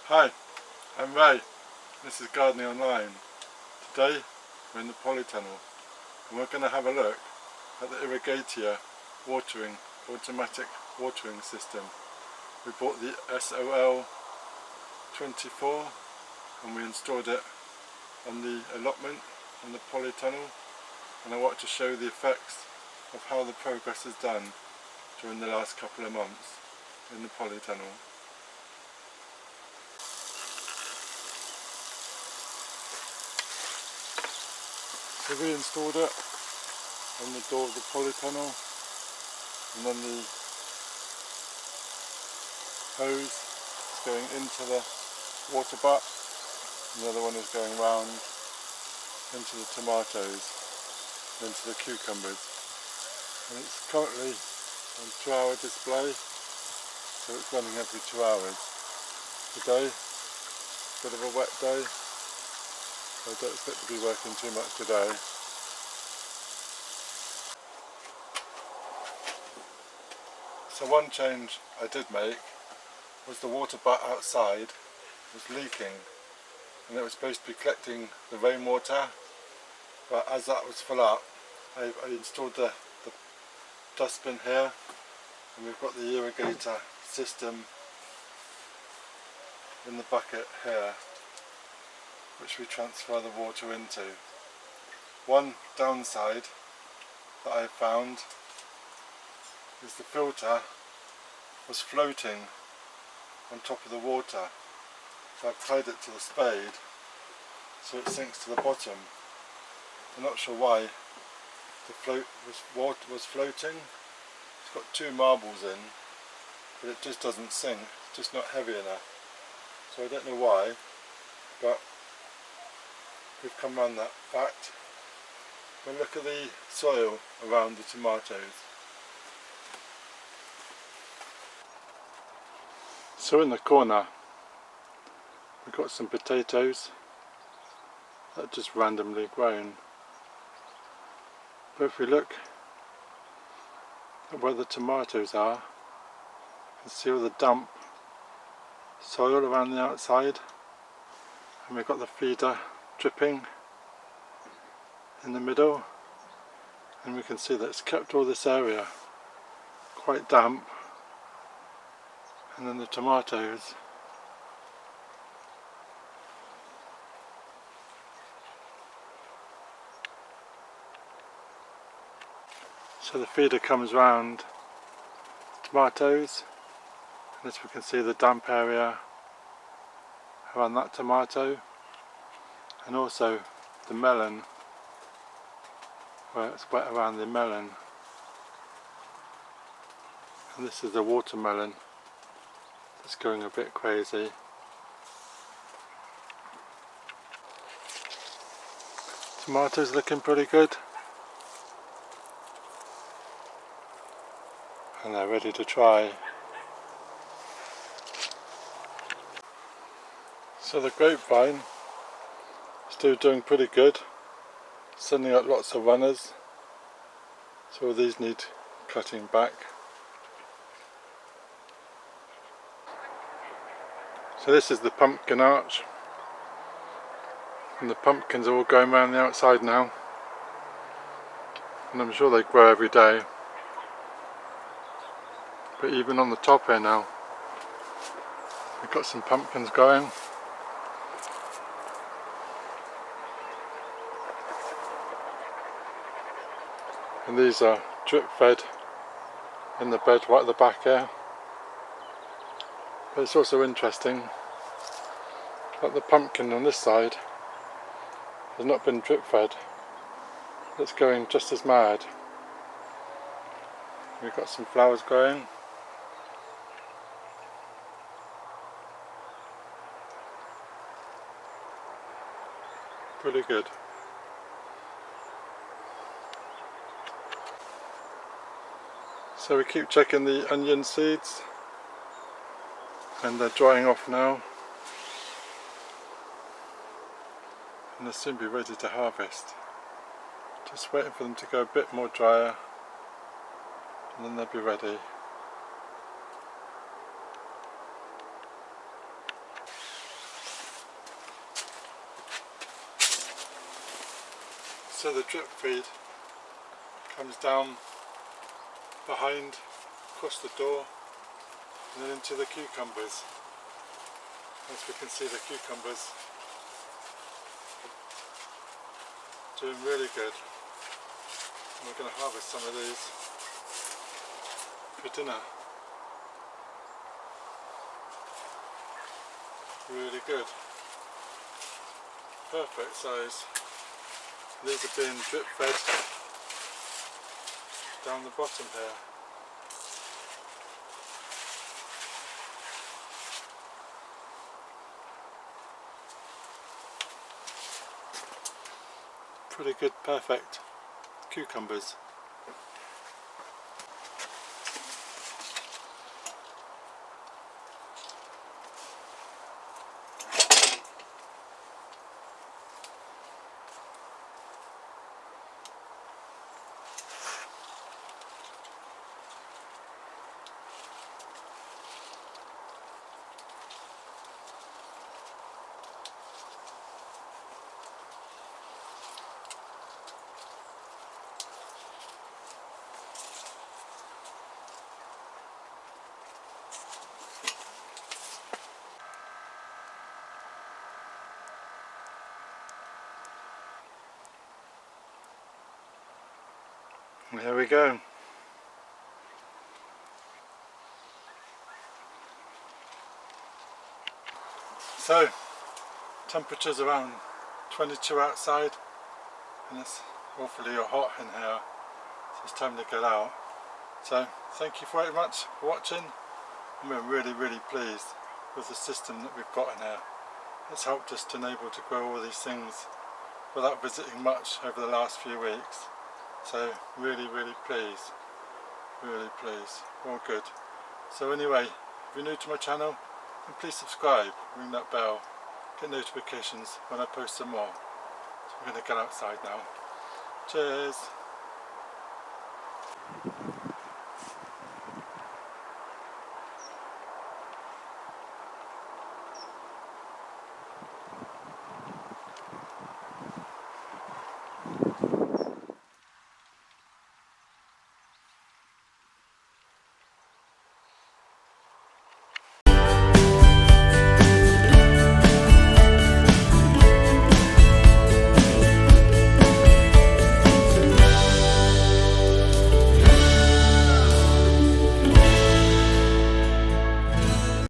Hi, I'm Ray. This is Gardening Online. Today we're in the Polytunnel and we're going to have a look at the Irrigatia automatic watering system. We bought the SOL24 and we installed it on the allotment on the Polytunnel, and I want to show the effects of how the progress is done during the last couple of months in the Polytunnel. So we installed it on the door of the Polytunnel, and then the hose is going into the water butt, and the other one is going round into the tomatoes and into the cucumbers. And it's currently on 2-hour display, so it's running every 2 hours. Today, bit of a wet day. I don't expect to be working too much today. So one change I did make was the water butt outside was leaking, and it was supposed to be collecting the rainwater, but as that was full up, I installed the dustbin here, and we've got the irrigator system in the bucket here, which we transfer the water into. One downside that I found is the filter was floating on top of the water, so I've tied it to the spade so it sinks to the bottom. I'm not sure why the water was floating. It's got 2 marbles in, but it just doesn't sink. It's just not heavy enough. So I don't know why, but we've come around that fact. But look at the soil around the tomatoes. So in the corner we've got some potatoes that are just randomly grown. But if we look at where the tomatoes are, you can see all the damp soil around the outside, and we've got the feeder dripping in the middle, and we can see that it's kept all this area quite damp. And then the tomatoes so the feeder comes round the tomatoes, and as we can see the damp area around that tomato, and also the melon where it's wet around the melon. And this is the watermelon that's going a bit crazy. Tomatoes looking pretty good, and they're ready to try. So the grapevine still doing pretty good, sending out lots of runners, so all these need cutting back. So this is the pumpkin arch, and the pumpkins are all going around the outside now, and I'm sure they grow every day. But even on the top here now, we've got some pumpkins going. And these are drip fed in the bed right at the back here. But it's also interesting that the pumpkin on this side has not been drip fed. It's going just as mad. We've got some flowers growing. Pretty good. So we keep checking the onion seeds, and they're drying off now, and they'll soon be ready to harvest. Just waiting for them to go a bit more drier, and then they'll be ready. So the drip feed comes down behind, across the door, and then into the cucumbers. As we can see, the cucumbers doing really good. And we're going to harvest some of these for dinner. Really good. Perfect size. These are being drip fed down the bottom here. Pretty good, perfect cucumbers. There we go. So, temperature's around 22 outside, and it's awfully hot in here, so it's time to get out. So, thank you very much for watching, and we're really pleased with the system that we've got in here. It's helped us to enable to grow all these things without visiting much over the last few weeks. So really pleased, all good. So anyway, if you're new to my channel, then please subscribe, ring that bell, get notifications when I post some more. So we're going to get outside now. Cheers!